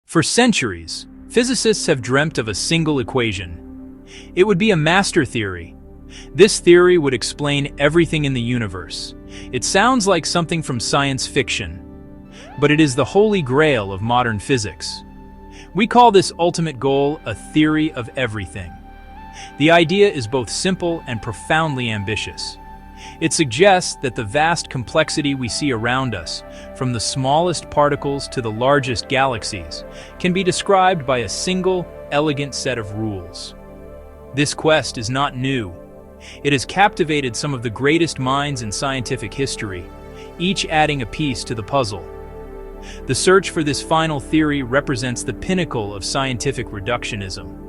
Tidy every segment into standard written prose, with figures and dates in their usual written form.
For centuries, physicists have dreamt of a single equation. It would be a master theory. This theory would explain everything in the universe. It sounds like something from science fiction, but it is the holy grail of modern physics. We call this ultimate goal a theory of everything. The idea is both simple and profoundly ambitious. It suggests that the vast complexity we see around us, from the smallest particles to the largest galaxies, can be described by a single, elegant set of rules. This quest is not new. It has captivated some of the greatest minds in scientific history, each adding a piece to the puzzle. The search for this final theory represents the pinnacle of scientific reductionism.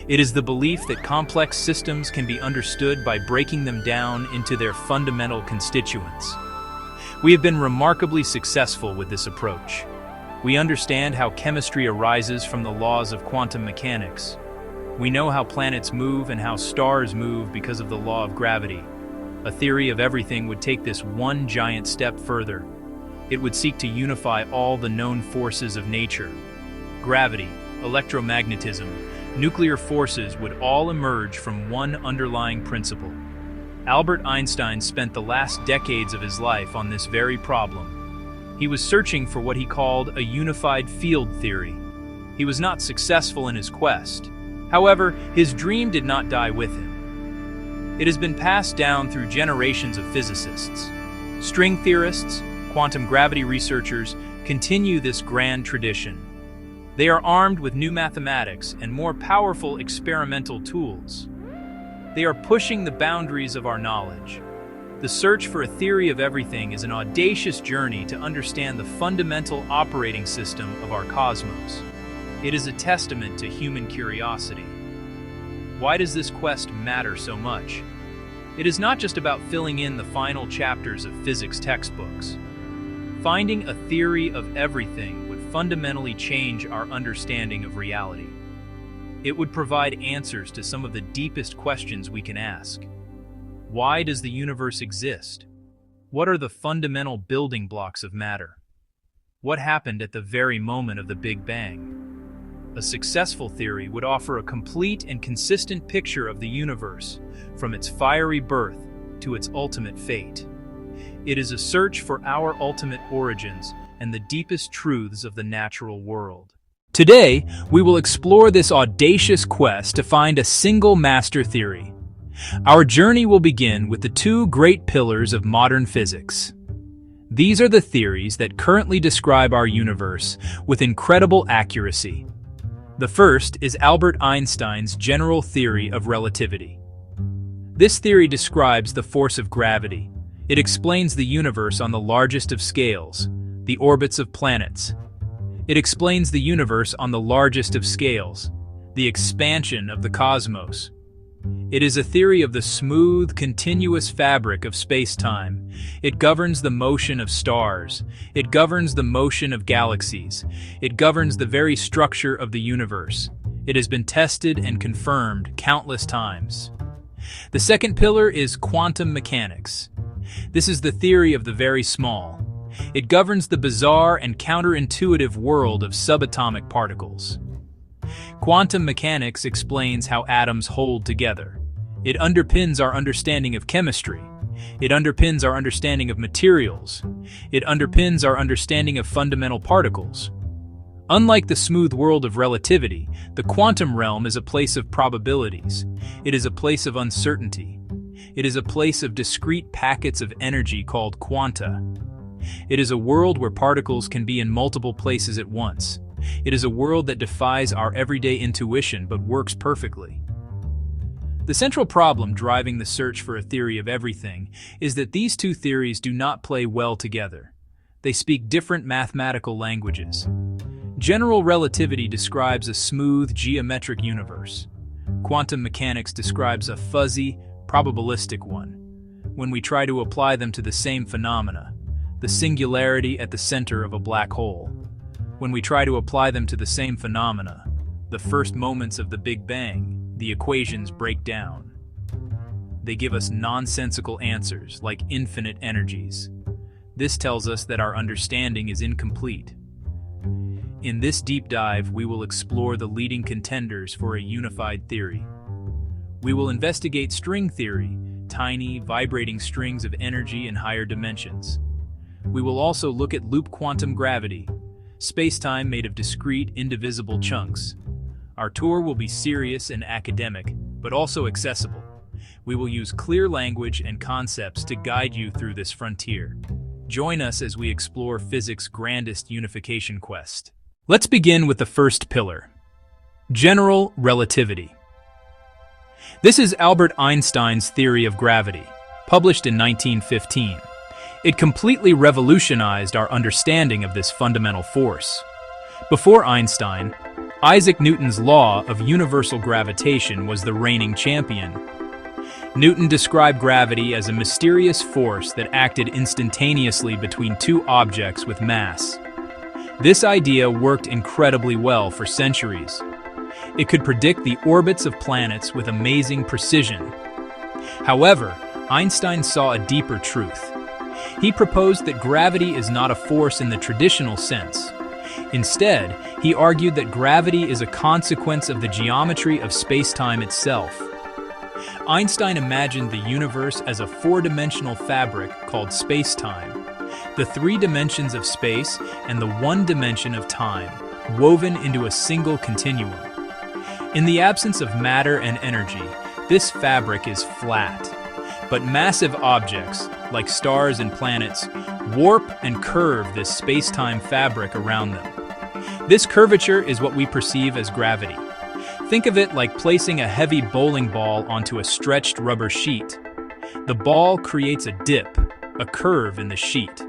It is the belief that complex systems can be understood by breaking them down into their fundamental constituents. We have been remarkably successful with this approach. We understand how chemistry arises from the laws of quantum mechanics. We know how planets move and how stars move because of the law of gravity. A theory of everything would take this one giant step further. It would seek to unify all the known forces of nature. Gravity, electromagnetism, nuclear forces would all emerge from one underlying principle. Albert Einstein spent the last decades of his life on this very problem. He was searching for what he called a unified field theory. He was not successful in his quest. However, his dream did not die with him. It has been passed down through generations of physicists. String theorists, quantum gravity researchers continue this grand tradition. They are armed with new mathematics and more powerful experimental tools. They are pushing the boundaries of our knowledge. The search for a theory of everything is an audacious journey to understand the fundamental operating system of our cosmos. It is a testament to human curiosity. Why does this quest matter so much? It is not just about filling in the final chapters of physics textbooks. Finding a theory of everything would fundamentally change our understanding of reality. It would provide answers to some of the deepest questions we can ask. Why does the universe exist? What are the fundamental building blocks of matter? What happened at the very moment of the Big Bang? A successful theory would offer a complete and consistent picture of the universe, from its fiery birth to its ultimate fate. It is a search for our ultimate origins and the deepest truths of the natural world. Today, we will explore this audacious quest to find a single master theory. Our journey will begin with the two great pillars of modern physics. These are the theories that currently describe our universe with incredible accuracy. The first is Albert Einstein's general theory of relativity. This theory describes the force of gravity. It explains the universe on the largest of scales, the orbits of planets. It explains the universe on the largest of scales, the expansion of the cosmos. It is a theory of the smooth, continuous fabric of space-time. It governs the motion of stars. It governs the motion of galaxies. It governs the very structure of the universe. It has been tested and confirmed countless times. The second pillar is quantum mechanics. This is the theory of the very small. It governs the bizarre and counterintuitive world of subatomic particles. Quantum mechanics explains how atoms hold together. It underpins our understanding of chemistry. It underpins our understanding of materials. It underpins our understanding of fundamental particles. Unlike the smooth world of relativity, the quantum realm is a place of probabilities. It is a place of uncertainty. It is a place of discrete packets of energy called quanta. It is a world where particles can be in multiple places at once. It is a world that defies our everyday intuition but works perfectly. The central problem driving the search for a theory of everything is that these two theories do not play well together. They speak different mathematical languages. General relativity describes a smooth, geometric universe. Quantum mechanics describes a fuzzy, probabilistic one. When we try to apply them to the same phenomena, the singularity at the center of a black hole. When we try to apply them to the same phenomena, the first moments of the Big Bang, the equations break down. They give us nonsensical answers like infinite energies. This tells us that our understanding is incomplete. In this deep dive, we will explore the leading contenders for a unified theory. We will investigate string theory, tiny, vibrating strings of energy in higher dimensions. We will also look at loop quantum gravity, space-time made of discrete, indivisible chunks. Our tour will be serious and academic, but also accessible. We will use clear language and concepts to guide you through this frontier. Join us as we explore physics' grandest unification quest. Let's begin with the first pillar: General Relativity. This is Albert Einstein's theory of gravity, published in 1915. It completely revolutionized our understanding of this fundamental force. Before Einstein, Isaac Newton's law of universal gravitation was the reigning champion. Newton described gravity as a mysterious force that acted instantaneously between two objects with mass. This idea worked incredibly well for centuries. It could predict the orbits of planets with amazing precision. However, Einstein saw a deeper truth. He proposed that gravity is not a force in the traditional sense. Instead, he argued that gravity is a consequence of the geometry of space-time itself. Einstein imagined the universe as a four-dimensional fabric called space-time, the three dimensions of space and the one dimension of time, woven into a single continuum. In the absence of matter and energy, this fabric is flat. But massive objects, like stars and planets, warp and curve this space-time fabric around them. This curvature is what we perceive as gravity. Think of it like placing a heavy bowling ball onto a stretched rubber sheet. The ball creates a dip, a curve in the sheet.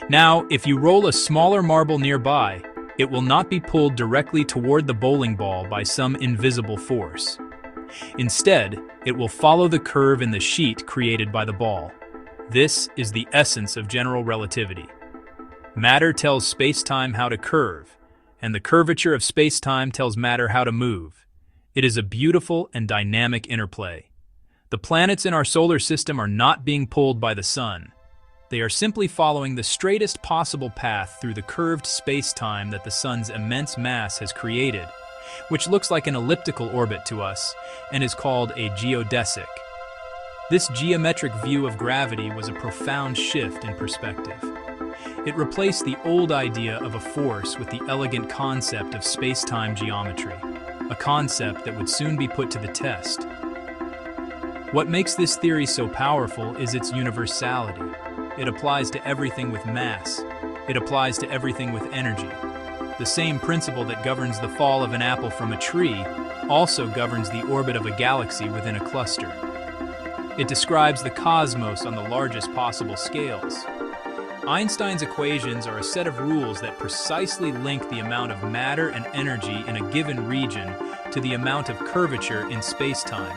Now, if you roll a smaller marble nearby, it will not be pulled directly toward the bowling ball by some invisible force. Instead, it will follow the curve in the sheet created by the ball. This is the essence of general relativity. Matter tells space-time how to curve, and the curvature of space-time tells matter how to move. It is a beautiful and dynamic interplay. The planets in our solar system are not being pulled by the sun. They are simply following the straightest possible path through the curved space-time that the sun's immense mass has created, which looks like an elliptical orbit to us and is called a geodesic. This geometric view of gravity was a profound shift in perspective. It replaced the old idea of a force with the elegant concept of space-time geometry, a concept that would soon be put to the test. What makes this theory so powerful is its universality. It applies to everything with mass. It applies to everything with energy. The same principle that governs the fall of an apple from a tree also governs the orbit of a galaxy within a cluster. It describes the cosmos on the largest possible scales. Einstein's equations are a set of rules that precisely link the amount of matter and energy in a given region to the amount of curvature in space-time.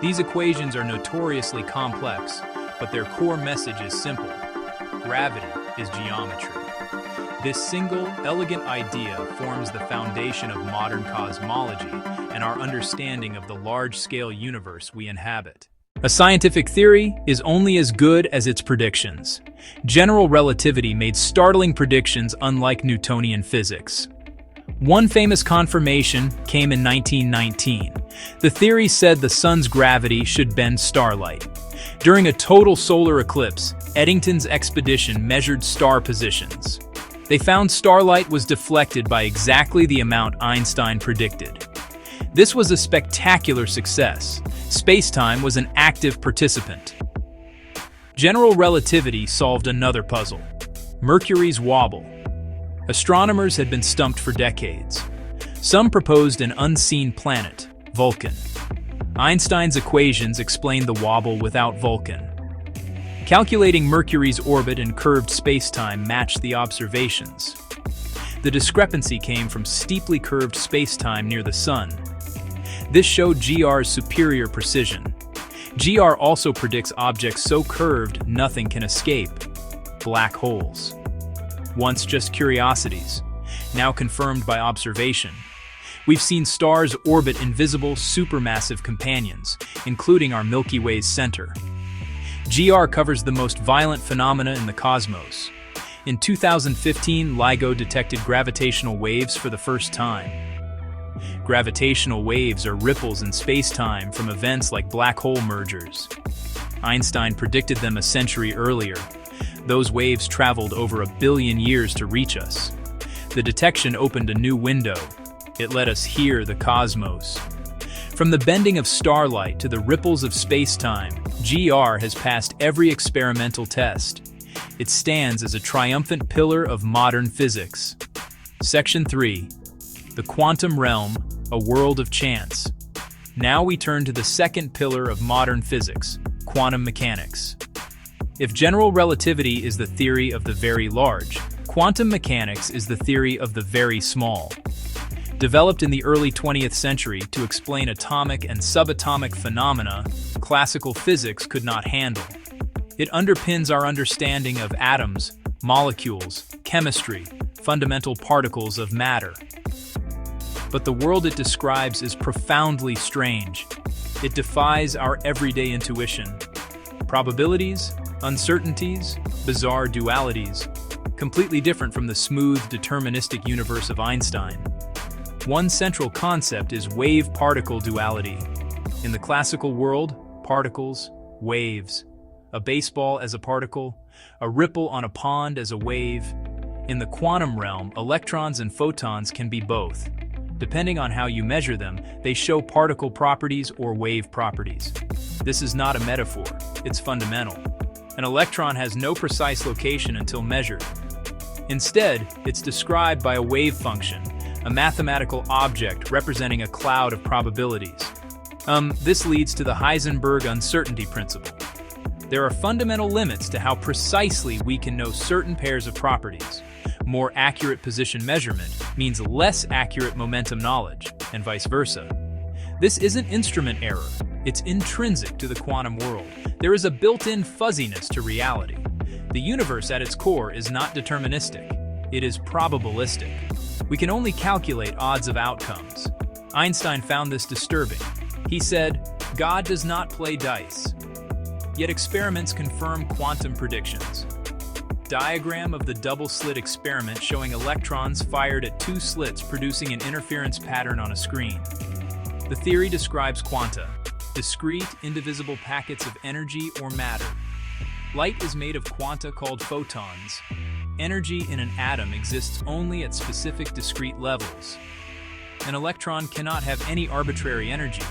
These equations are notoriously complex, but their core message is simple. Gravity is geometry. This single, elegant idea forms the foundation of modern cosmology and our understanding of the large-scale universe we inhabit. A scientific theory is only as good as its predictions. General relativity made startling predictions unlike Newtonian physics. One famous confirmation came in 1919. The theory said the sun's gravity should bend starlight. During a total solar eclipse, Eddington's expedition measured star positions. They found starlight was deflected by exactly the amount Einstein predicted. This was a spectacular success. Space-time was an active participant. General relativity solved another puzzle: Mercury's wobble. Astronomers had been stumped for decades. Some proposed an unseen planet, Vulcan. Einstein's equations explained the wobble without Vulcan. Calculating Mercury's orbit and curved space-time matched the observations. The discrepancy came from steeply curved space-time near the Sun. This showed GR's superior precision. GR also predicts objects so curved nothing can escape: black holes. Once just curiosities, now confirmed by observation. We've seen stars orbit invisible supermassive companions, including our Milky Way's center. GR covers the most violent phenomena in the cosmos. In 2015, LIGO detected gravitational waves for the first time. Gravitational waves are ripples in space-time from events like black hole mergers. Einstein predicted them a century earlier. Those waves traveled over 1 billion years to reach us. The detection opened a new window. It let us hear the cosmos. From the bending of starlight to the ripples of space-time, GR has passed every experimental test. It stands as a triumphant pillar of modern physics. Section 3. The quantum realm, a world of chance. Now we turn to the second pillar of modern physics, quantum mechanics. If general relativity is the theory of the very large, quantum mechanics is the theory of the very small. Developed in the early 20th century to explain atomic and subatomic phenomena classical physics could not handle. It underpins our understanding of atoms, molecules, chemistry, fundamental particles of matter. But the world it describes is profoundly strange. It defies our everyday intuition. Probabilities, uncertainties, bizarre dualities, completely different from the smooth, deterministic universe of Einstein. One central concept is wave-particle duality. In the classical world, particles, waves. A baseball as a particle, a ripple on a pond as a wave. In the quantum realm, electrons and photons can be both. Depending on how you measure them, they show particle properties or wave properties. This is not a metaphor, it's fundamental. An electron has no precise location until measured. Instead, it's described by a wave function, a mathematical object representing a cloud of probabilities. This leads to the Heisenberg uncertainty principle. There are fundamental limits to how precisely we can know certain pairs of properties. More accurate position measurement means less accurate momentum knowledge, and vice versa. This isn't instrument error, it's intrinsic to the quantum world. There is a built-in fuzziness to reality. The universe at its core is not deterministic, it is probabilistic. We can only calculate odds of outcomes. Einstein found this disturbing. He said, "God does not play dice." Yet experiments confirm quantum predictions. Diagram of the double-slit experiment showing electrons fired at 2 slits producing an interference pattern on a screen. The theory describes quanta, discrete, indivisible packets of energy or matter. Light is made of quanta called photons. Energy in an atom exists only at specific discrete levels. An electron cannot have any arbitrary energy.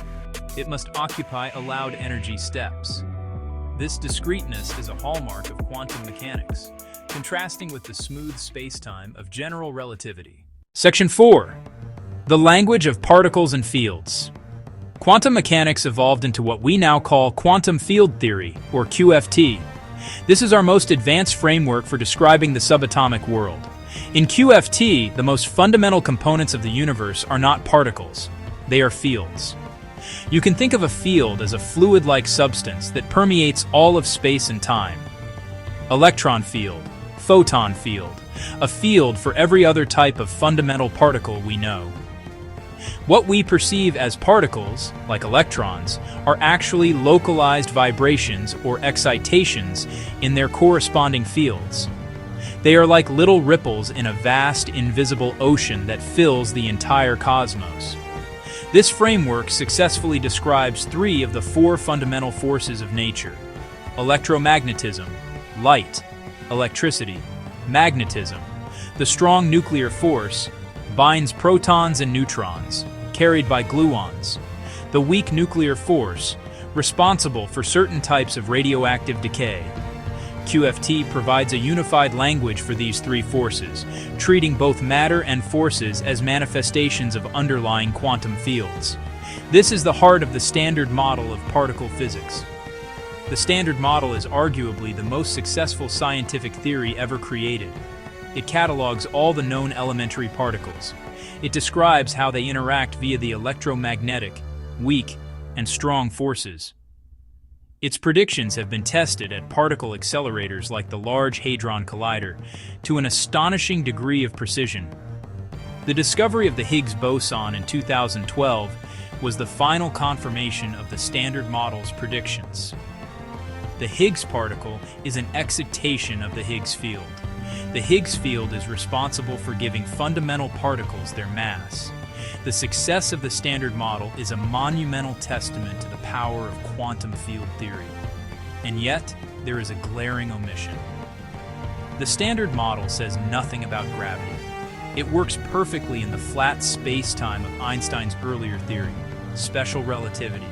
It must occupy allowed energy steps. This discreteness is a hallmark of quantum mechanics, contrasting with the smooth space-time of general relativity. Section 4. The language of particles and fields. Quantum mechanics evolved into what we now call quantum field theory, or QFT. This is our most advanced framework for describing the subatomic world. In QFT, the most fundamental components of the universe are not particles, they are fields. You can think of a field as a fluid-like substance that permeates all of space and time. Electron field, photon field, a field for every other type of fundamental particle we know. What we perceive as particles, like electrons, are actually localized vibrations or excitations in their corresponding fields. They are like little ripples in a vast, invisible ocean that fills the entire cosmos. This framework successfully describes 3 of the 4 fundamental forces of nature: electromagnetism, light, electricity, magnetism. The strong nuclear force binds protons and neutrons, carried by gluons. The weak nuclear force, responsible for certain types of radioactive decay. QFT provides a unified language for these 3 forces, treating both matter and forces as manifestations of underlying quantum fields. This is the heart of the Standard Model of particle physics. The Standard Model is arguably the most successful scientific theory ever created. It catalogs all the known elementary particles. It describes how they interact via the electromagnetic, weak, and strong forces. Its predictions have been tested at particle accelerators like the Large Hadron Collider to an astonishing degree of precision. The discovery of the Higgs boson in 2012 was the final confirmation of the Standard Model's predictions. The Higgs particle is an excitation of the Higgs field. The Higgs field is responsible for giving fundamental particles their mass. The success of the Standard Model is a monumental testament to the power of quantum field theory. And yet, there is a glaring omission. The Standard Model says nothing about gravity. It works perfectly in the flat space-time of Einstein's earlier theory, special relativity,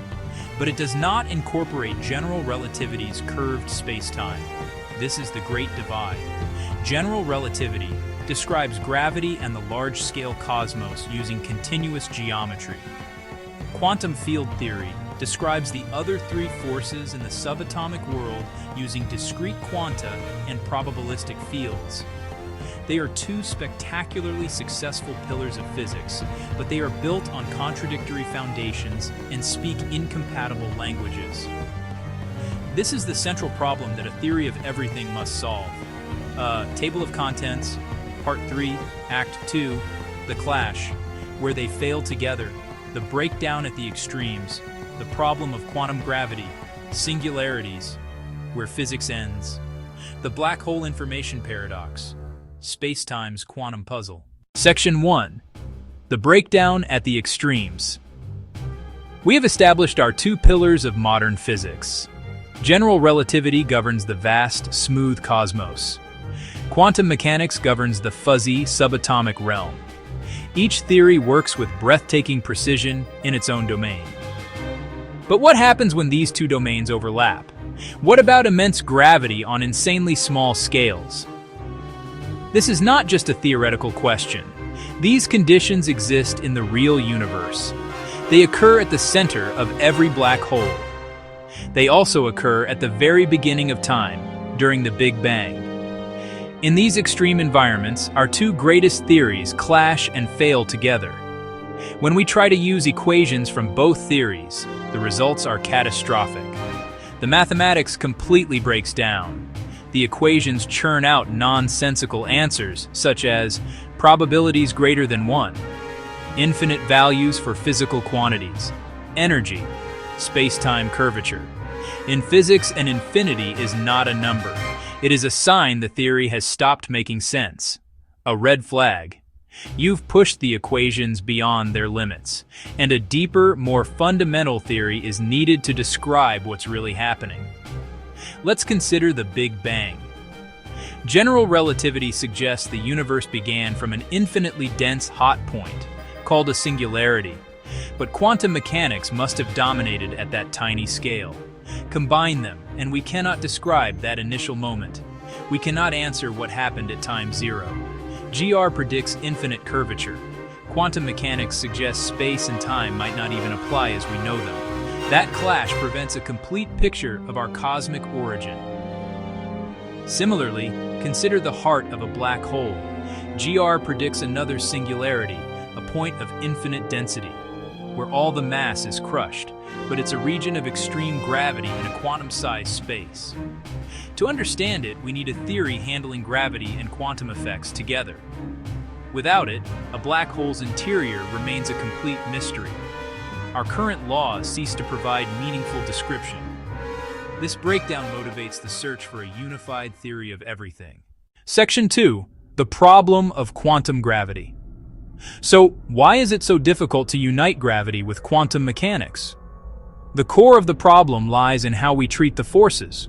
but it does not incorporate general relativity's curved space-time. This is the great divide. General relativity describes gravity and the large-scale cosmos using continuous geometry. Quantum field theory describes the other three forces in the subatomic world using discrete quanta and probabilistic fields. They are two spectacularly successful pillars of physics, but they are built on contradictory foundations and speak incompatible languages. This is the central problem that a theory of everything must solve. Table of Contents, Part 3, Act 2, The Clash, where they fail together, the breakdown at the extremes, the problem of quantum gravity, singularities, where physics ends, the black hole information paradox, space-time's quantum puzzle. Section 1. The breakdown at the extremes. We have established our two pillars of modern physics. General relativity governs the vast, smooth cosmos. Quantum mechanics governs the fuzzy, subatomic realm. Each theory works with breathtaking precision in its own domain. But what happens when these two domains overlap? What about immense gravity on insanely small scales? This is not just a theoretical question. These conditions exist in the real universe. They occur at the center of every black hole. They also occur at the very beginning of time, during the Big Bang. In these extreme environments, our two greatest theories clash and fail together. When we try to use equations from both theories, the results are catastrophic. The mathematics completely breaks down. The equations churn out nonsensical answers, such as probabilities greater than 1, infinite values for physical quantities, energy, space-time curvature. In physics, an infinity is not a number. It is a sign the theory has stopped making sense. A red flag. You've pushed the equations beyond their limits, and a deeper, more fundamental theory is needed to describe what's really happening. Let's consider the Big Bang. General relativity suggests the universe began from an infinitely dense hot point, called a singularity, but quantum mechanics must have dominated at that tiny scale. Combine them, and we cannot describe that initial moment. We cannot answer what happened at time zero. GR predicts infinite curvature. Quantum mechanics suggests space and time might not even apply as we know them. That clash prevents a complete picture of our cosmic origin. Similarly, consider the heart of a black hole. GR predicts another singularity, a point of infinite density, where all the mass is crushed, but it's a region of extreme gravity in a quantum-sized space. To understand it, we need a theory handling gravity and quantum effects together. Without it, a black hole's interior remains a complete mystery. Our current laws cease to provide meaningful description. This breakdown motivates the search for a unified theory of everything. Section 2. The problem of quantum gravity. So, why is it so difficult to unite gravity with quantum mechanics? The core of the problem lies in how we treat the forces.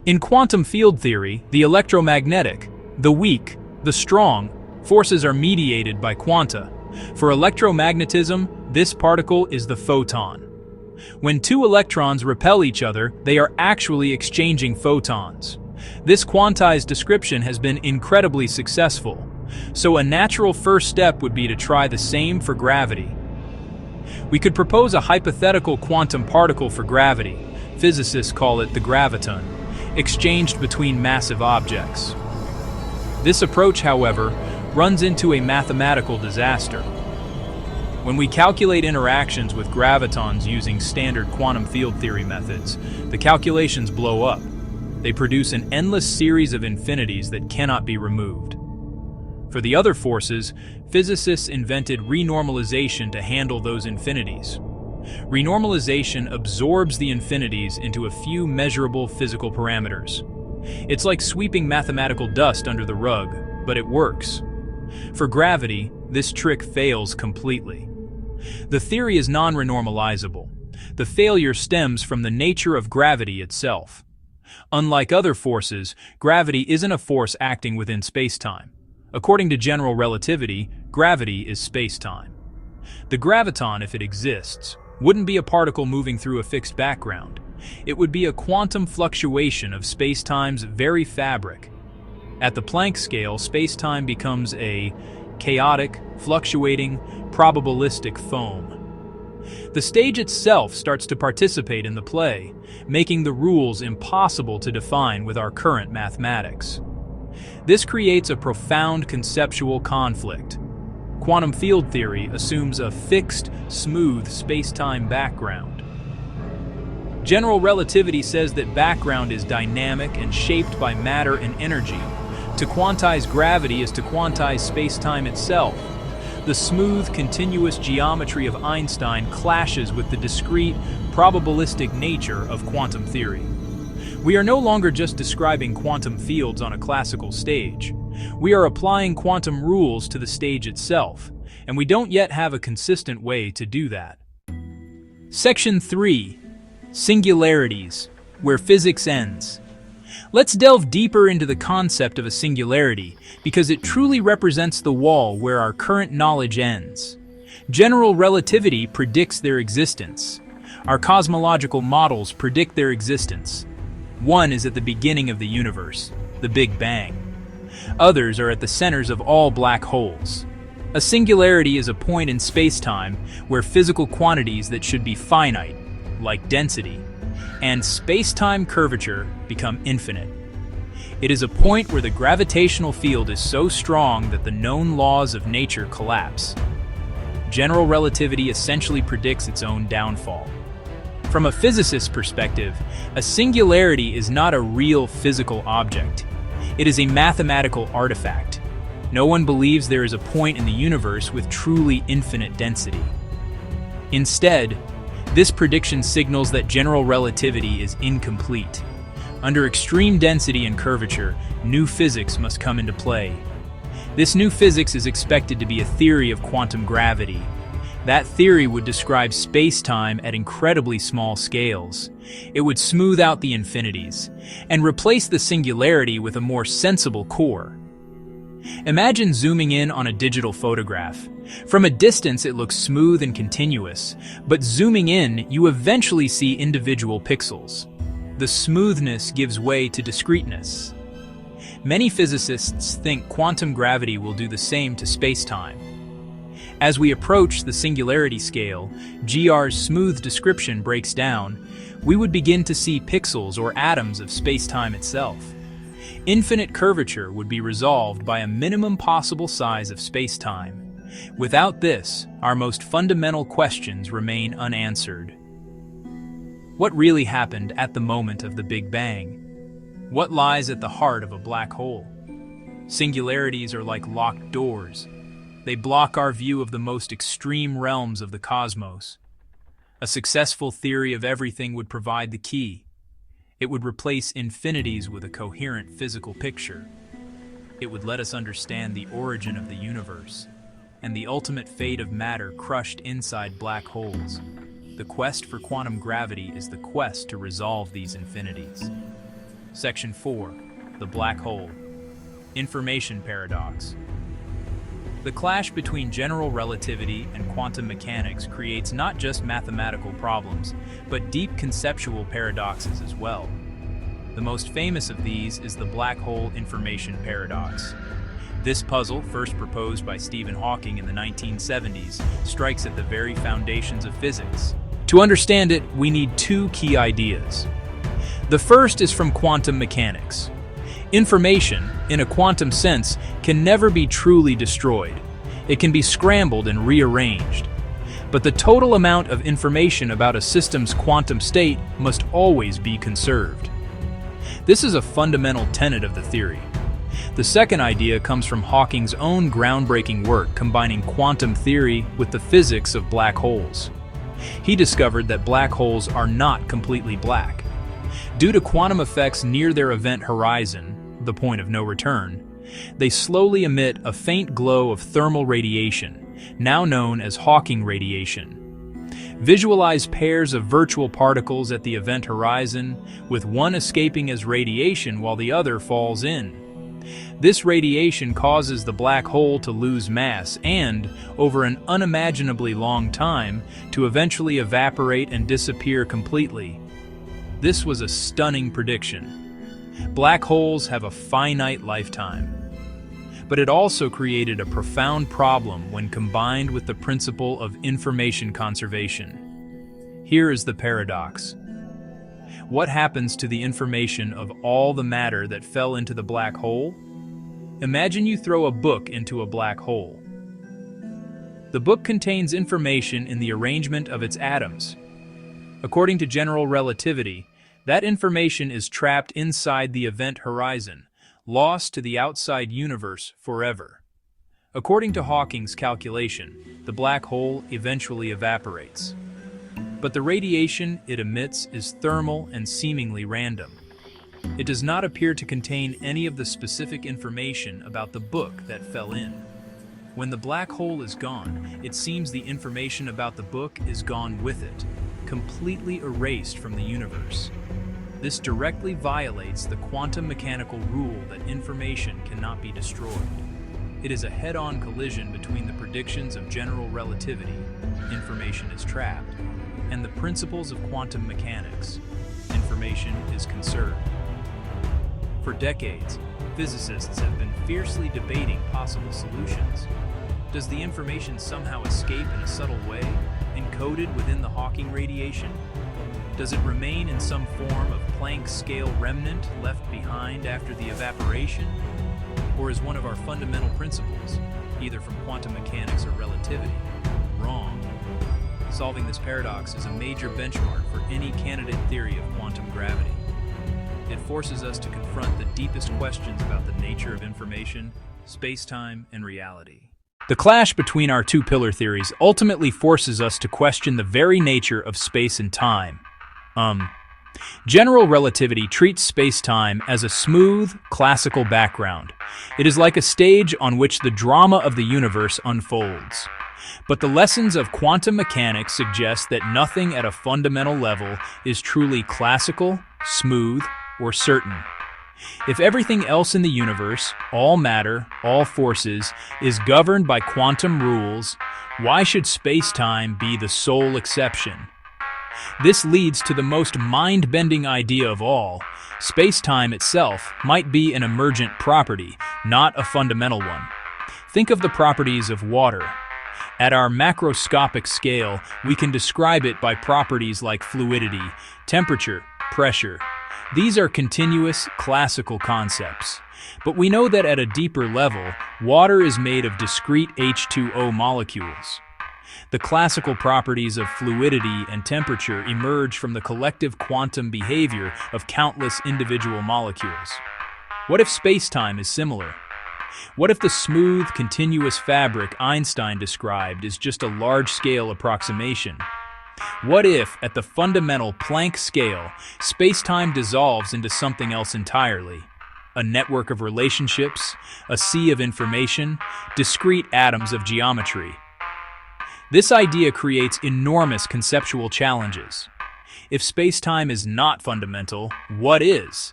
In quantum field theory, the electromagnetic, the weak, the strong, forces are mediated by quanta. For electromagnetism, this particle is the photon. When two electrons repel each other, they are actually exchanging photons. This quantized description has been incredibly successful. So a natural first step would be to try the same for gravity. We could propose a hypothetical quantum particle for gravity, physicists call it the graviton, exchanged between massive objects. This approach, however, runs into a mathematical disaster. When we calculate interactions with gravitons using standard quantum field theory methods, the calculations blow up. They produce an endless series of infinities that cannot be removed. For the other forces, physicists invented renormalization to handle those infinities. Renormalization absorbs the infinities into a few measurable physical parameters. It's like sweeping mathematical dust under the rug, but it works. For gravity, this trick fails completely. The theory is non-renormalizable. The failure stems from the nature of gravity itself. Unlike other forces, gravity isn't a force acting within spacetime. According to general relativity, gravity is spacetime. The graviton, if it exists, wouldn't be a particle moving through a fixed background. It would be a quantum fluctuation of spacetime's very fabric. At the Planck scale, spacetime becomes a chaotic, fluctuating, probabilistic foam. The stage itself starts to participate in the play, making the rules impossible to define with our current mathematics. This creates a profound conceptual conflict. Quantum field theory assumes a fixed, smooth spacetime background. General relativity says that background is dynamic and shaped by matter and energy. To quantize gravity is to quantize spacetime itself. The smooth, continuous geometry of Einstein clashes with the discrete, probabilistic nature of quantum theory. We are no longer just describing quantum fields on a classical stage. We are applying quantum rules to the stage itself, and we don't yet have a consistent way to do that. Section 3. Singularities, where physics ends. Let's delve deeper into the concept of a singularity, because it truly represents the wall where our current knowledge ends. General relativity predicts their existence. Our cosmological models predict their existence. One is at the beginning of the universe, the Big Bang. Others are at the centers of all black holes. A singularity is a point in spacetime where physical quantities that should be finite, like density, and spacetime curvature become infinite. It is a point where the gravitational field is so strong that the known laws of nature collapse. General relativity essentially predicts its own downfall. From a physicist's perspective, a singularity is not a real physical object. It is a mathematical artifact. No one believes there is a point in the universe with truly infinite density. Instead, this prediction signals that general relativity is incomplete. Under extreme density and curvature, new physics must come into play. This new physics is expected to be a theory of quantum gravity. That theory would describe space-time at incredibly small scales. It would smooth out the infinities and replace the singularity with a more sensible core. Imagine zooming in on a digital photograph. From a distance, it looks smooth and continuous, but zooming in, you eventually see individual pixels. The smoothness gives way to discreteness. Many physicists think quantum gravity will do the same to space-time. As we approach the singularity scale, GR's smooth description breaks down, we would begin to see pixels or atoms of space-time itself. Infinite curvature would be resolved by a minimum possible size of space-time. Without this, our most fundamental questions remain unanswered. What really happened at the moment of the Big Bang? What lies at the heart of a black hole? Singularities are like locked doors. They block our view of the most extreme realms of the cosmos. A successful theory of everything would provide the key. It would replace infinities with a coherent physical picture. It would let us understand the origin of the universe and the ultimate fate of matter crushed inside black holes. The quest for quantum gravity is the quest to resolve these infinities. Section 4. The black hole. Information paradox. The clash between general relativity and quantum mechanics creates not just mathematical problems, but deep conceptual paradoxes as well. The most famous of these is the black hole information paradox. This puzzle, first proposed by Stephen Hawking in the 1970s, strikes at the very foundations of physics. To understand it, we need two key ideas. The first is from quantum mechanics. Information, in a quantum sense, can never be truly destroyed. It can be scrambled and rearranged. But the total amount of information about a system's quantum state must always be conserved. This is a fundamental tenet of the theory. The second idea comes from Hawking's own groundbreaking work combining quantum theory with the physics of black holes. He discovered that black holes are not completely black. Due to quantum effects near their event horizon, the point of no return, they slowly emit a faint glow of thermal radiation, now known as Hawking radiation. Visualize pairs of virtual particles at the event horizon, with one escaping as radiation while the other falls in. This radiation causes the black hole to lose mass and, over an unimaginably long time, to eventually evaporate and disappear completely. This was a stunning prediction. Black holes have a finite lifetime. But it also created a profound problem when combined with the principle of information conservation. Here is the paradox. What happens to the information of all the matter that fell into the black hole? Imagine you throw a book into a black hole. The book contains information in the arrangement of its atoms. According to General Relativity, that information is trapped inside the event horizon, lost to the outside universe forever. According to Hawking's calculation, the black hole eventually evaporates. But the radiation it emits is thermal and seemingly random. It does not appear to contain any of the specific information about the book that fell in. When the black hole is gone, it seems the information about the book is gone with it, completely erased from the universe. This directly violates the quantum mechanical rule that information cannot be destroyed. It is a head-on collision between the predictions of general relativity, information is trapped, and the principles of quantum mechanics, information is conserved. For decades, physicists have been fiercely debating possible solutions. Does the information somehow escape in a subtle way, encoded within the Hawking radiation? Does it remain in some form of Planck-scale remnant left behind after the evaporation? Or is one of our fundamental principles, either from quantum mechanics or relativity, wrong? Solving this paradox is a major benchmark for any candidate theory of quantum gravity. It forces us to confront the deepest questions about the nature of information, space-time, and reality. The clash between our two pillar theories ultimately forces us to question the very nature of space and time. General relativity treats space-time as a smooth, classical background. It is like a stage on which the drama of the universe unfolds. But the lessons of quantum mechanics suggest that nothing at a fundamental level is truly classical, smooth, or certain. If everything else in the universe, all matter, all forces, is governed by quantum rules, why should space-time be the sole exception? This leads to the most mind-bending idea of all. Space-time itself might be an emergent property, not a fundamental one. Think of the properties of water. At our macroscopic scale, we can describe it by properties like fluidity, temperature, pressure. These are continuous, classical concepts. But we know that at a deeper level, water is made of discrete H2O molecules. The classical properties of fluidity and temperature emerge from the collective quantum behavior of countless individual molecules. What if space-time is similar? What if the smooth, continuous fabric Einstein described is just a large-scale approximation? What if, at the fundamental Planck scale, space-time dissolves into something else entirely? A network of relationships, a sea of information, discrete atoms of geometry. This idea creates enormous conceptual challenges. If space-time is not fundamental, what is?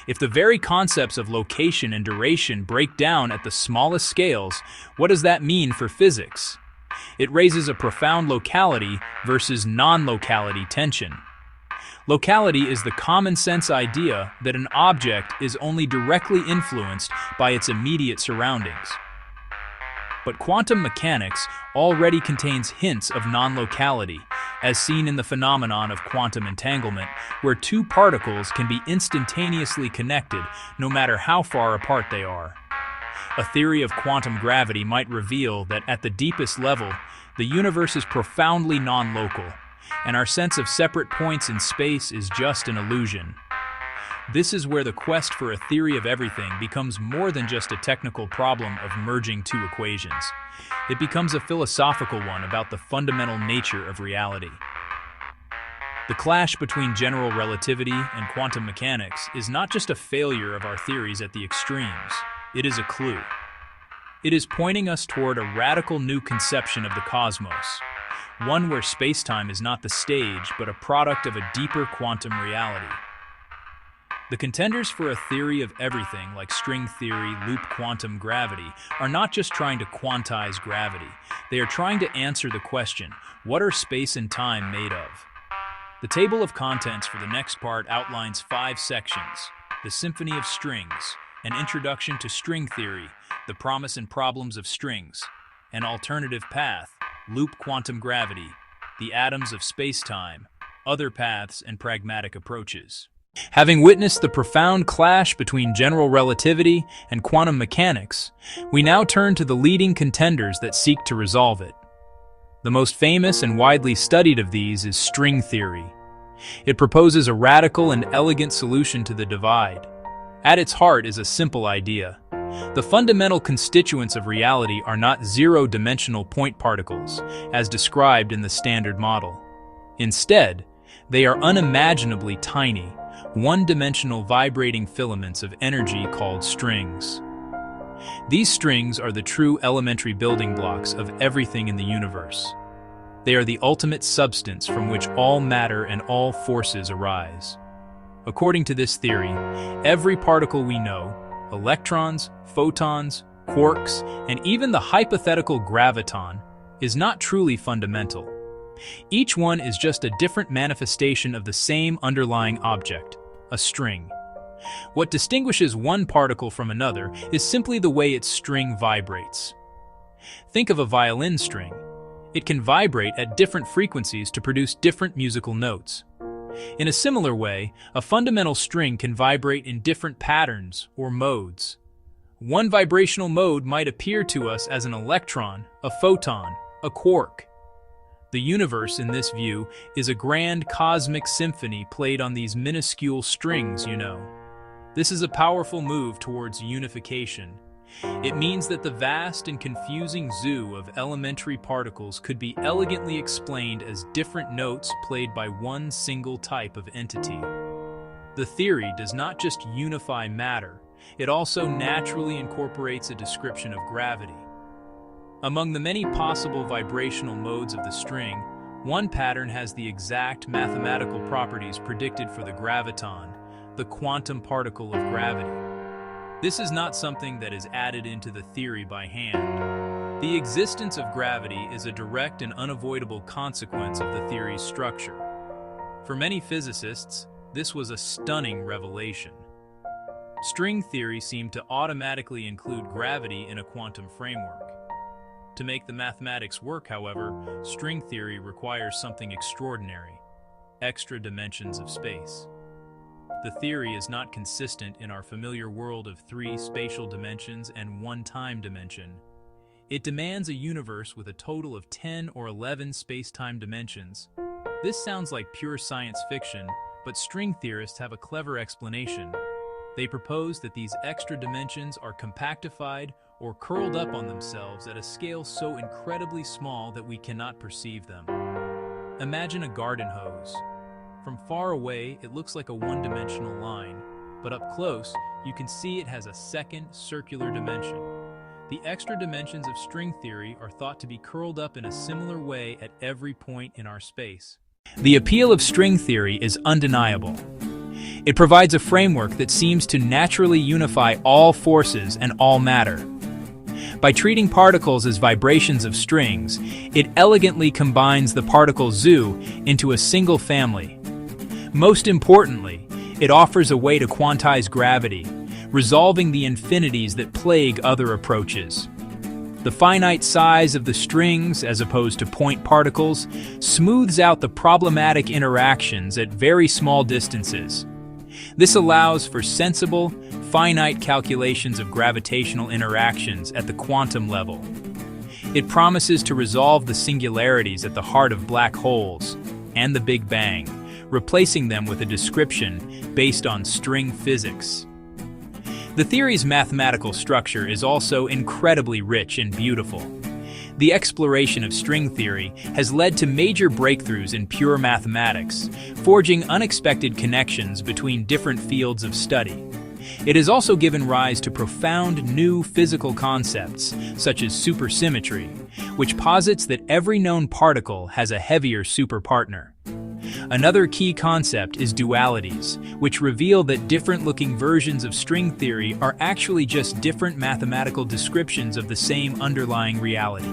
If the very concepts of location and duration break down at the smallest scales, what does that mean for physics? It raises a profound locality versus non-locality tension. Locality is the common-sense idea that an object is only directly influenced by its immediate surroundings. But quantum mechanics already contains hints of non-locality, as seen in the phenomenon of quantum entanglement, where two particles can be instantaneously connected no matter how far apart they are. A theory of quantum gravity might reveal that at the deepest level, the universe is profoundly non-local, and our sense of separate points in space is just an illusion. This is where the quest for a theory of everything becomes more than just a technical problem of merging two equations. It becomes a philosophical one about the fundamental nature of reality. The clash between general relativity and quantum mechanics is not just a failure of our theories at the extremes, it is a clue. It is pointing us toward a radical new conception of the cosmos, one where space-time is not the stage but a product of a deeper quantum reality. The contenders for a theory of everything, like string theory, loop quantum gravity, are not just trying to quantize gravity. They are trying to answer the question, what are space and time made of? The table of contents for the next part outlines 5 sections: the symphony of strings, an introduction to string theory, the promise and problems of strings, an alternative path, loop quantum gravity, the atoms of space-time, other paths and pragmatic approaches. Having witnessed the profound clash between general relativity and quantum mechanics, we now turn to the leading contenders that seek to resolve it. The most famous and widely studied of these is string theory. It proposes a radical and elegant solution to the divide. At its heart is a simple idea. The fundamental constituents of reality are not zero-dimensional point particles, as described in the Standard Model. Instead, they are unimaginably tiny, one-dimensional vibrating filaments of energy called strings. These strings are the true elementary building blocks of everything in the universe. They are the ultimate substance from which all matter and all forces arise. According to this theory, every particle we know, electrons, photons, quarks, and even the hypothetical graviton, is not truly fundamental. Each one is just a different manifestation of the same underlying object, a string. What distinguishes one particle from another is simply the way its string vibrates. Think of a violin string. It can vibrate at different frequencies to produce different musical notes. In a similar way, a fundamental string can vibrate in different patterns or modes. One vibrational mode might appear to us as an electron, a photon, a quark. The universe, in this view, is a grand cosmic symphony played on these minuscule strings, you know. This is a powerful move towards unification. It means that the vast and confusing zoo of elementary particles could be elegantly explained as different notes played by one single type of entity. The theory does not just unify matter, it also naturally incorporates a description of gravity. Among the many possible vibrational modes of the string, one pattern has the exact mathematical properties predicted for the graviton, the quantum particle of gravity. This is not something that is added into the theory by hand. The existence of gravity is a direct and unavoidable consequence of the theory's structure. For many physicists, this was a stunning revelation. String theory seemed to automatically include gravity in a quantum framework. To make the mathematics work, however, string theory requires something extraordinary: extra dimensions of space. The theory is not consistent in our familiar world of 3 spatial dimensions and 1 time dimension. It demands a universe with a total of 10 or 11 space-time dimensions. This sounds like pure science fiction, but string theorists have a clever explanation. They propose that these extra dimensions are compactified or curled up on themselves at a scale so incredibly small that we cannot perceive them. Imagine a garden hose. From far away, it looks like a one-dimensional line, but up close, you can see it has a second, circular dimension. The extra dimensions of string theory are thought to be curled up in a similar way at every point in our space. The appeal of string theory is undeniable. It provides a framework that seems to naturally unify all forces and all matter. By treating particles as vibrations of strings, it elegantly combines the particle zoo into a single family. Most importantly, it offers a way to quantize gravity, resolving the infinities that plague other approaches. The finite size of the strings, as opposed to point particles, smooths out the problematic interactions at very small distances. This allows for sensible, finite calculations of gravitational interactions at the quantum level. It promises to resolve the singularities at the heart of black holes and the Big Bang, replacing them with a description based on string physics. The theory's mathematical structure is also incredibly rich and beautiful. The exploration of string theory has led to major breakthroughs in pure mathematics, forging unexpected connections between different fields of study. It has also given rise to profound new physical concepts, such as supersymmetry, which posits that every known particle has a heavier superpartner. Another key concept is dualities, which reveal that different-looking versions of string theory are actually just different mathematical descriptions of the same underlying reality.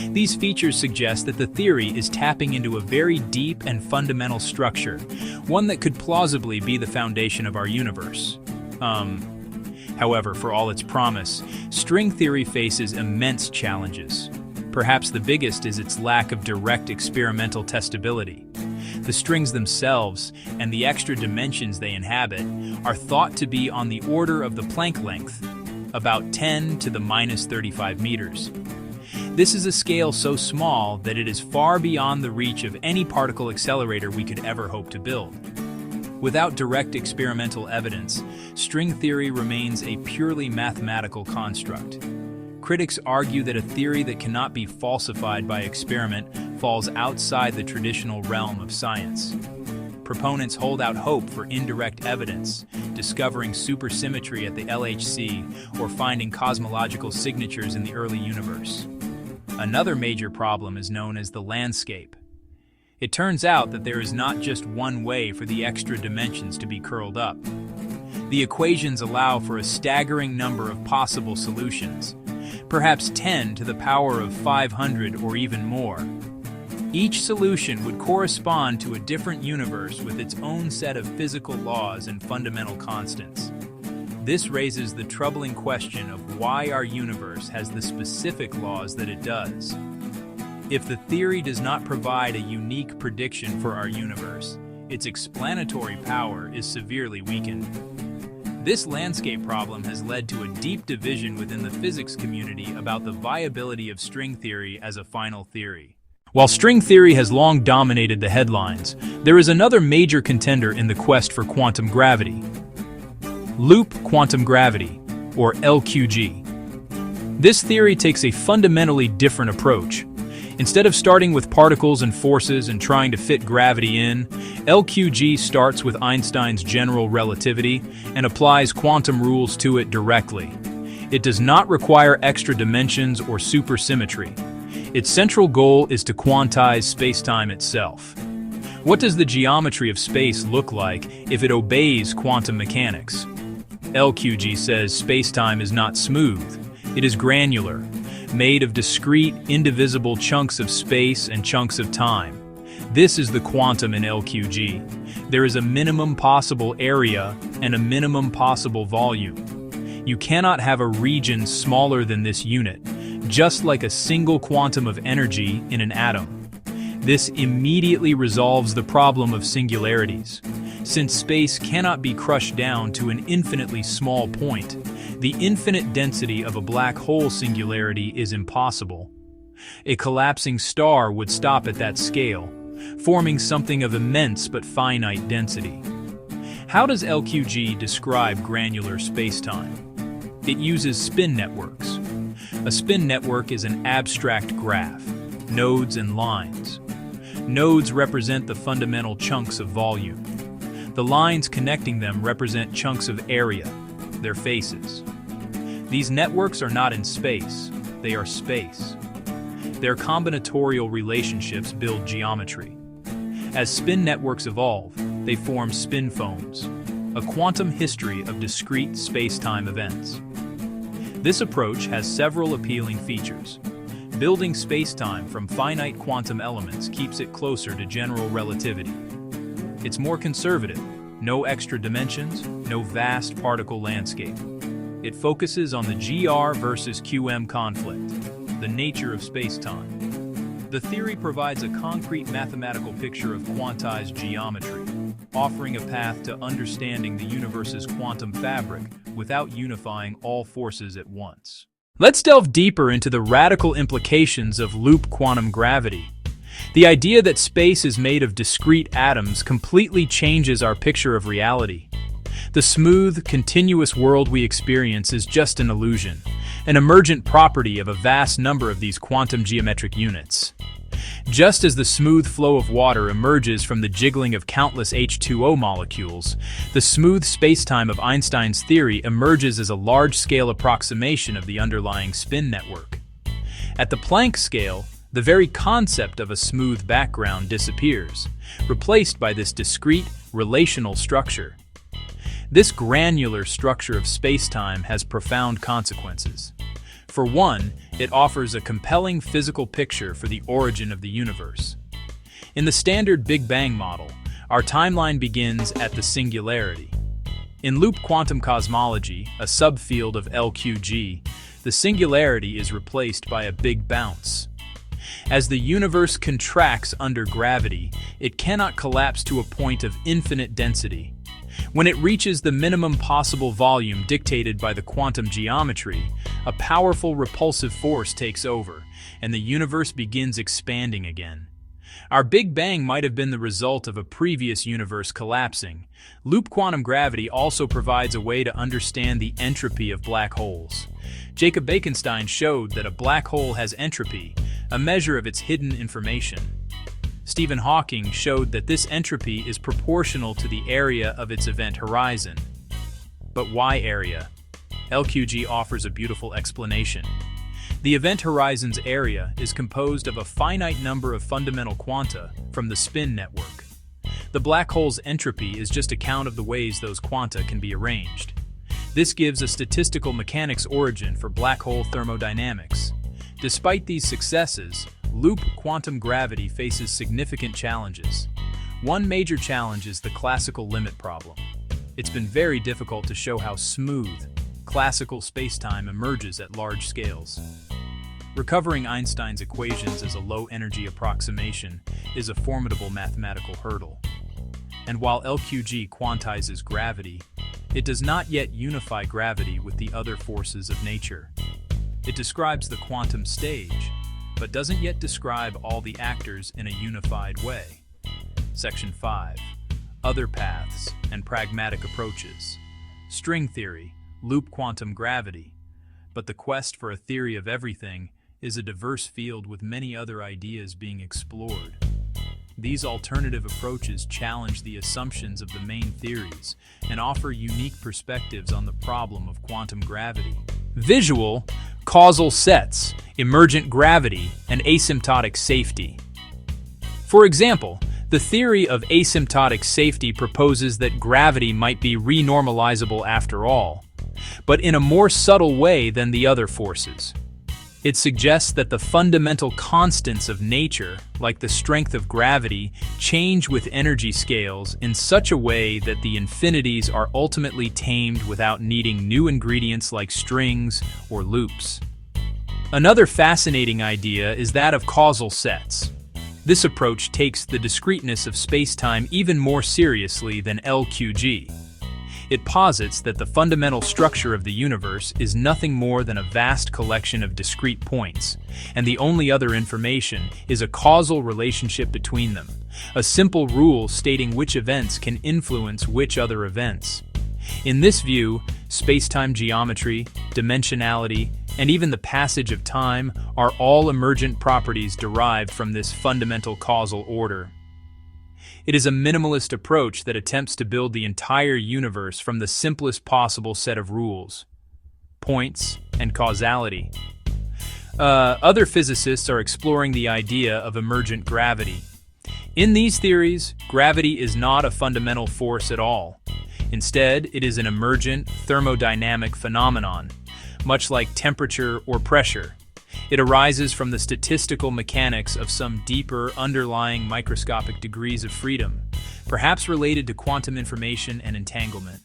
These features suggest that the theory is tapping into a very deep and fundamental structure, one that could plausibly be the foundation of our universe. However, for all its promise, string theory faces immense challenges. Perhaps the biggest is its lack of direct experimental testability. The strings themselves, and the extra dimensions they inhabit, are thought to be on the order of the Planck length, about 10 to the minus 35 meters. This is a scale so small that it is far beyond the reach of any particle accelerator we could ever hope to build. Without direct experimental evidence, string theory remains a purely mathematical construct. Critics argue that a theory that cannot be falsified by experiment falls outside the traditional realm of science. Proponents hold out hope for indirect evidence, discovering supersymmetry at the LHC or finding cosmological signatures in the early universe. Another major problem is known as the landscape. It turns out that there is not just one way for the extra dimensions to be curled up. The equations allow for a staggering number of possible solutions, perhaps 10 to the power of 500 or even more. Each solution would correspond to a different universe with its own set of physical laws and fundamental constants. This raises the troubling question of why our universe has the specific laws that it does. If the theory does not provide a unique prediction for our universe, its explanatory power is severely weakened. This landscape problem has led to a deep division within the physics community about the viability of string theory as a final theory. While string theory has long dominated the headlines, there is another major contender in the quest for quantum gravity: loop quantum gravity, or LQG. This theory takes a fundamentally different approach. Instead of starting with particles and forces and trying to fit gravity in, LQG starts with Einstein's General Relativity and applies quantum rules to it directly. It does not require extra dimensions or supersymmetry. Its central goal is to quantize spacetime itself. What does the geometry of space look like if it obeys quantum mechanics? LQG says spacetime is not smooth. It is granular, made of discrete, indivisible chunks of space and chunks of time. This is the quantum in LQG. There is a minimum possible area and a minimum possible volume. You cannot have a region smaller than this unit, just like a single quantum of energy in an atom. This immediately resolves the problem of singularities. Since space cannot be crushed down to an infinitely small point, the infinite density of a black hole singularity is impossible. A collapsing star would stop at that scale, forming something of immense but finite density. How does LQG describe granular spacetime? It uses spin networks. A spin network is an abstract graph, nodes and lines. Nodes represent the fundamental chunks of volume. The lines connecting them represent chunks of area, their faces. These networks are not in space, they are space. Their combinatorial relationships build geometry. As spin networks evolve, they form spin foams, a quantum history of discrete spacetime events. This approach has several appealing features. Building spacetime from finite quantum elements keeps it closer to general relativity. It's more conservative, no extra dimensions, no vast particle landscape. It focuses on the GR versus QM conflict, the nature of spacetime. The theory provides a concrete mathematical picture of quantized geometry, offering a path to understanding the universe's quantum fabric without unifying all forces at once. Let's delve deeper into the radical implications of loop quantum gravity. The idea that space is made of discrete atoms completely changes our picture of reality. The smooth, continuous world we experience is just an illusion. an emergent property of a vast number of these quantum geometric units. Just as the smooth flow of water emerges from the jiggling of countless H2O molecules, the smooth spacetime of Einstein's theory emerges as a large-scale approximation of the underlying spin network. At the Planck scale, the very concept of a smooth background disappears, replaced by this discrete, relational structure. This granular structure of spacetime has profound consequences. For one, it offers a compelling physical picture for the origin of the universe. In the standard Big Bang model, our timeline begins at the singularity. In loop quantum cosmology, a subfield of LQG, the singularity is replaced by a big bounce. As the universe contracts under gravity, it cannot collapse to a point of infinite density. When it reaches the minimum possible volume dictated by the quantum geometry, a powerful repulsive force takes over, and the universe begins expanding again. Our Big Bang might have been the result of a previous universe collapsing. Loop quantum gravity also provides a way to understand the entropy of black holes. Jacob Bekenstein showed that a black hole has entropy, a measure of its hidden information. Stephen Hawking showed that this entropy is proportional to the area of its event horizon. But why area? LQG offers a beautiful explanation. The event horizon's area is composed of a finite number of fundamental quanta from the spin network. The black hole's entropy is just a count of the ways those quanta can be arranged. This gives a statistical mechanics origin for black hole thermodynamics. Despite these successes, loop quantum gravity faces significant challenges. One major challenge is the classical limit problem. It's been very difficult to show how smooth classical spacetime emerges at large scales. Recovering Einstein's equations as a low-energy approximation is a formidable mathematical hurdle. And while LQG quantizes gravity, it does not yet unify gravity with the other forces of nature. It describes the quantum stage, but doesn't yet describe all the actors in a unified way. Section 5. Other paths and pragmatic approaches. String theory, loop quantum gravity. But the quest for a theory of everything is a diverse field with many other ideas being explored. These alternative approaches challenge the assumptions of the main theories and offer unique perspectives on the problem of quantum gravity. Visual, causal sets, emergent gravity, and asymptotic safety. For example, the theory of asymptotic safety proposes that gravity might be renormalizable after all, but in a more subtle way than the other forces. It suggests that the fundamental constants of nature, like the strength of gravity, change with energy scales in such a way that the infinities are ultimately tamed without needing new ingredients like strings or loops. Another fascinating idea is that of causal sets. This approach takes the discreteness of spacetime even more seriously than LQG. It posits that the fundamental structure of the universe is nothing more than a vast collection of discrete points, and the only other information is a causal relationship between them, a simple rule stating which events can influence which other events. In this view, spacetime geometry, dimensionality, and even the passage of time are all emergent properties derived from this fundamental causal order. It is a minimalist approach that attempts to build the entire universe from the simplest possible set of rules, points, and causality. Other physicists are exploring the idea of emergent gravity. In these theories, gravity is not a fundamental force at all. Instead, it is an emergent thermodynamic phenomenon, much like temperature or pressure. It arises from the statistical mechanics of some deeper, underlying microscopic degrees of freedom, perhaps related to quantum information and entanglement.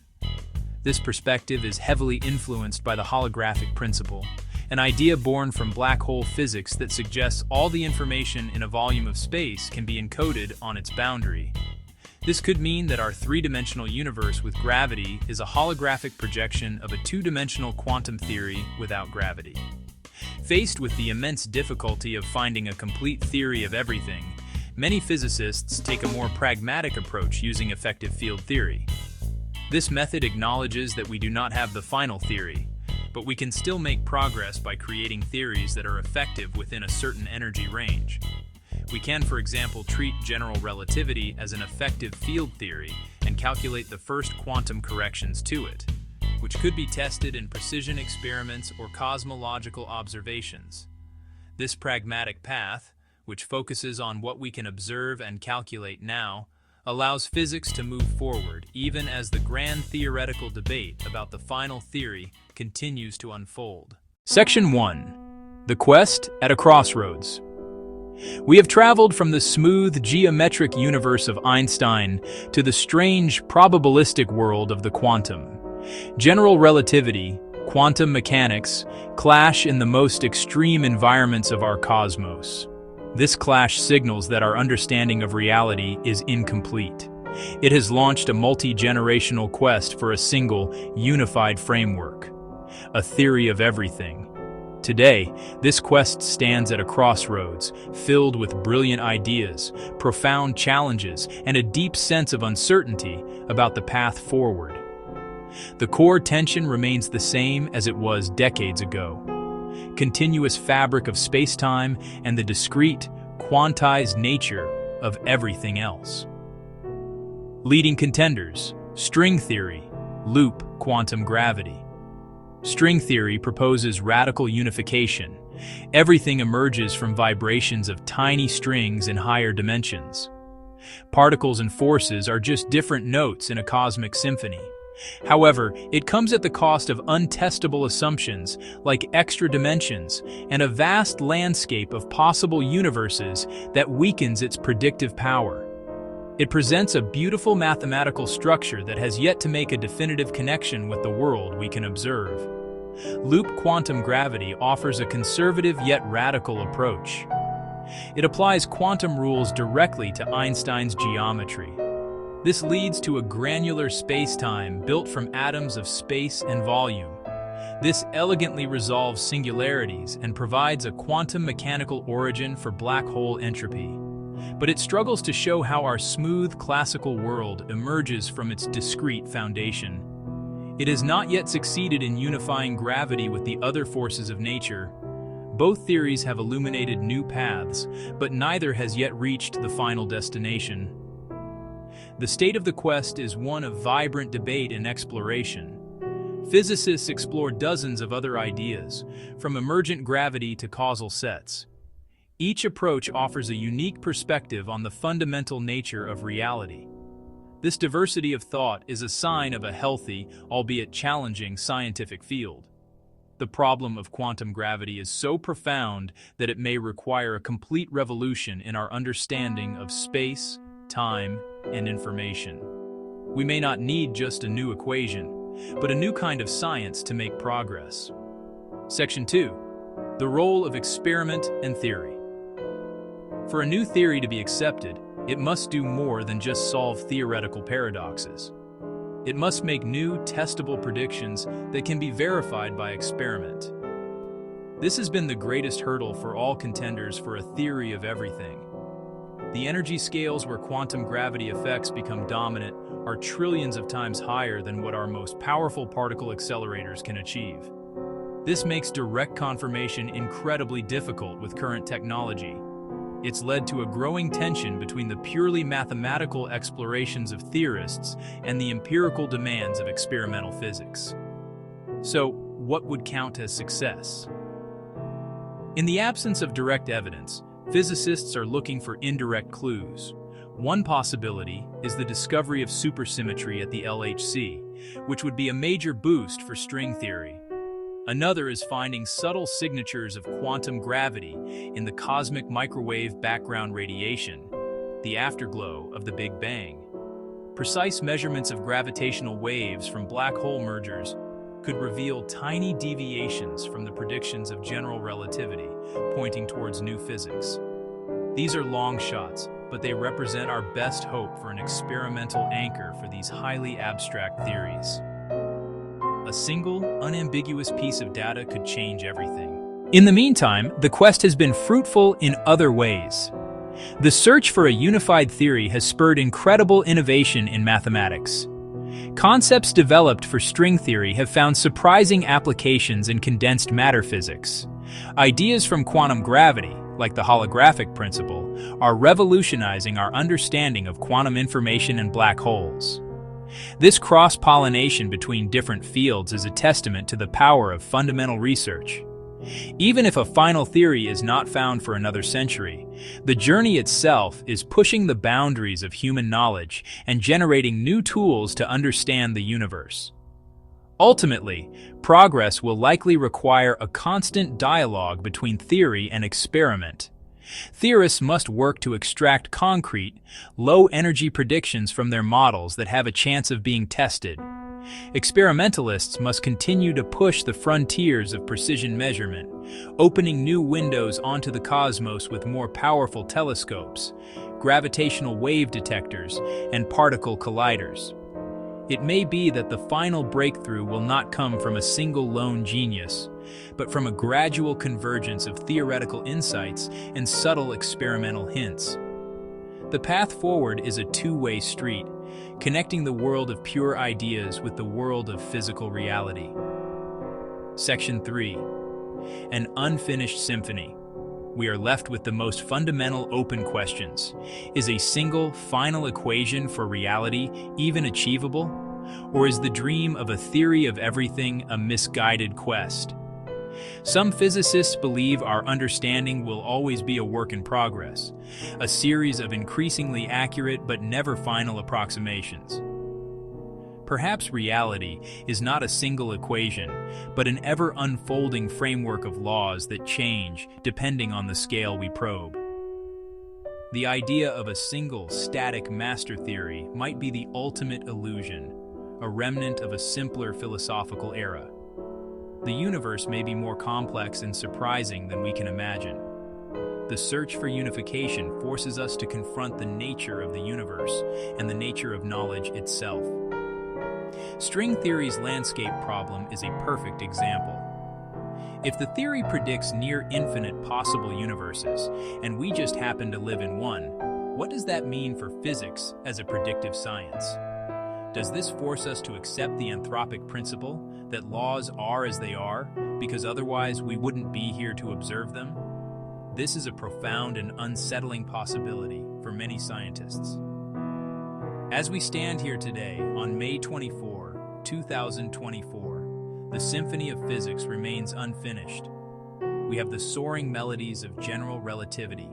This perspective is heavily influenced by the holographic principle, an idea born from black hole physics that suggests all the information in a volume of space can be encoded on its boundary. This could mean that our three-dimensional universe with gravity is a holographic projection of a two-dimensional quantum theory without gravity. Faced with the immense difficulty of finding a complete theory of everything, many physicists take a more pragmatic approach using effective field theory. This method acknowledges that we do not have the final theory, but we can still make progress by creating theories that are effective within a certain energy range. We can, for example, treat general relativity as an effective field theory and calculate the first quantum corrections to it, which could be tested in precision experiments or cosmological observations. This pragmatic path, which focuses on what we can observe and calculate now, allows physics to move forward even as the grand theoretical debate about the final theory continues to unfold. Section 1. The Quest at a Crossroads. We have traveled from the smooth geometric universe of Einstein to the strange probabilistic world of the quantum. General relativity, quantum mechanics, clash in the most extreme environments of our cosmos. This clash signals that our understanding of reality is incomplete. It has launched a multi-generational quest for a single, unified framework, a theory of everything. Today, this quest stands at a crossroads, filled with brilliant ideas, profound challenges, and a deep sense of uncertainty about the path forward. The core tension remains the same as it was decades ago. Continuous fabric of space-time and the discrete, quantized nature of everything else. Leading contenders: string theory, loop quantum gravity. String theory proposes radical unification. Everything emerges from vibrations of tiny strings in higher dimensions. Particles and forces are just different notes in a cosmic symphony. However, it comes at the cost of untestable assumptions like extra dimensions and a vast landscape of possible universes that weakens its predictive power. It presents a beautiful mathematical structure that has yet to make a definitive connection with the world we can observe. Loop quantum gravity offers a conservative yet radical approach. It applies quantum rules directly to Einstein's geometry. This leads to a granular space-time built from atoms of space and volume. This elegantly resolves singularities and provides a quantum mechanical origin for black hole entropy. But it struggles to show how our smooth classical world emerges from its discrete foundation. It has not yet succeeded in unifying gravity with the other forces of nature. Both theories have illuminated new paths, but neither has yet reached the final destination. The state of the quest is one of vibrant debate and exploration. Physicists explore dozens of other ideas, from emergent gravity to causal sets. Each approach offers a unique perspective on the fundamental nature of reality. This diversity of thought is a sign of a healthy, albeit challenging, scientific field. The problem of quantum gravity is so profound that it may require a complete revolution in our understanding of space, time, and information. We may not need just a new equation, but a new kind of science to make progress. Section 2. The role of experiment and theory. For a new theory to be accepted, it must do more than just solve theoretical paradoxes. It must make new, testable predictions that can be verified by experiment. This has been the greatest hurdle for all contenders for a theory of everything. The energy scales where quantum gravity effects become dominant are trillions of times higher than what our most powerful particle accelerators can achieve. This makes direct confirmation incredibly difficult with current technology. It's led to a growing tension between the purely mathematical explorations of theorists and the empirical demands of experimental physics. So, what would count as success? In the absence of direct evidence, physicists are looking for indirect clues. One possibility is the discovery of supersymmetry at the LHC, which would be a major boost for string theory. Another is finding subtle signatures of quantum gravity in the cosmic microwave background radiation, the afterglow of the Big Bang. Precise measurements of gravitational waves from black hole mergers could reveal tiny deviations from the predictions of general relativity, pointing towards new physics. These are long shots, but they represent our best hope for an experimental anchor for these highly abstract theories. A single, unambiguous piece of data could change everything. In the meantime, the quest has been fruitful in other ways. The search for a unified theory has spurred incredible innovation in mathematics. Concepts developed for string theory have found surprising applications in condensed matter physics. Ideas from quantum gravity, like the holographic principle, are revolutionizing our understanding of quantum information and black holes. This cross-pollination between different fields is a testament to the power of fundamental research. Even if a final theory is not found for another century, the journey itself is pushing the boundaries of human knowledge and generating new tools to understand the universe. Ultimately, progress will likely require a constant dialogue between theory and experiment. Theorists must work to extract concrete, low-energy predictions from their models that have a chance of being tested. Experimentalists must continue to push the frontiers of precision measurement, opening new windows onto the cosmos with more powerful telescopes, gravitational wave detectors, and particle colliders. It may be that the final breakthrough will not come from a single lone genius, but from a gradual convergence of theoretical insights and subtle experimental hints. The path forward is a two-way street, connecting the world of pure ideas with the world of physical reality. Section 3. An unfinished symphony. We are left with the most fundamental open questions. Is a single, final equation for reality even achievable? Or is the dream of a theory of everything a misguided quest? Some physicists believe our understanding will always be a work in progress, a series of increasingly accurate but never final approximations. Perhaps reality is not a single equation, but an ever-unfolding framework of laws that change depending on the scale we probe. The idea of a single, static master theory might be the ultimate illusion, a remnant of a simpler philosophical era. The universe may be more complex and surprising than we can imagine. The search for unification forces us to confront the nature of the universe and the nature of knowledge itself. String theory's landscape problem is a perfect example. If the theory predicts near-infinite possible universes, and we just happen to live in one, what does that mean for physics as a predictive science? Does this force us to accept the anthropic principle that laws are as they are, because otherwise we wouldn't be here to observe them? This is a profound and unsettling possibility for many scientists. As we stand here today, on May 24, 2024, the symphony of physics remains unfinished. We have the soaring melodies of general relativity,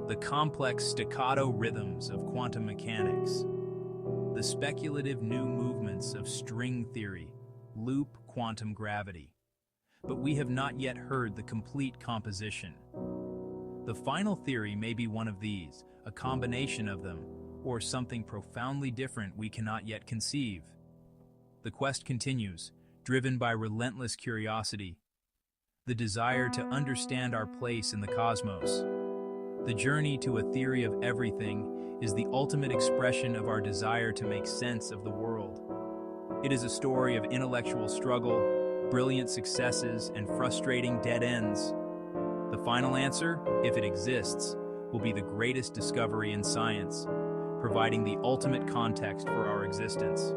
the complex staccato rhythms of quantum mechanics, the speculative new movements of string theory, loop quantum gravity. But we have not yet heard the complete composition. The final theory may be one of these, a combination of them, or something profoundly different we cannot yet conceive. The quest continues, driven by relentless curiosity, the desire to understand our place in the cosmos. The journey to a theory of everything is the ultimate expression of our desire to make sense of the world. It is a story of intellectual struggle, brilliant successes, and frustrating dead ends. The final answer, if it exists, will be the greatest discovery in science, providing the ultimate context for our existence.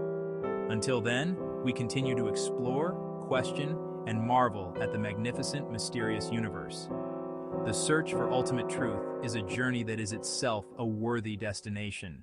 Until then, we continue to explore, question, and marvel at the magnificent, mysterious universe. The search for ultimate truth is a journey that is itself a worthy destination.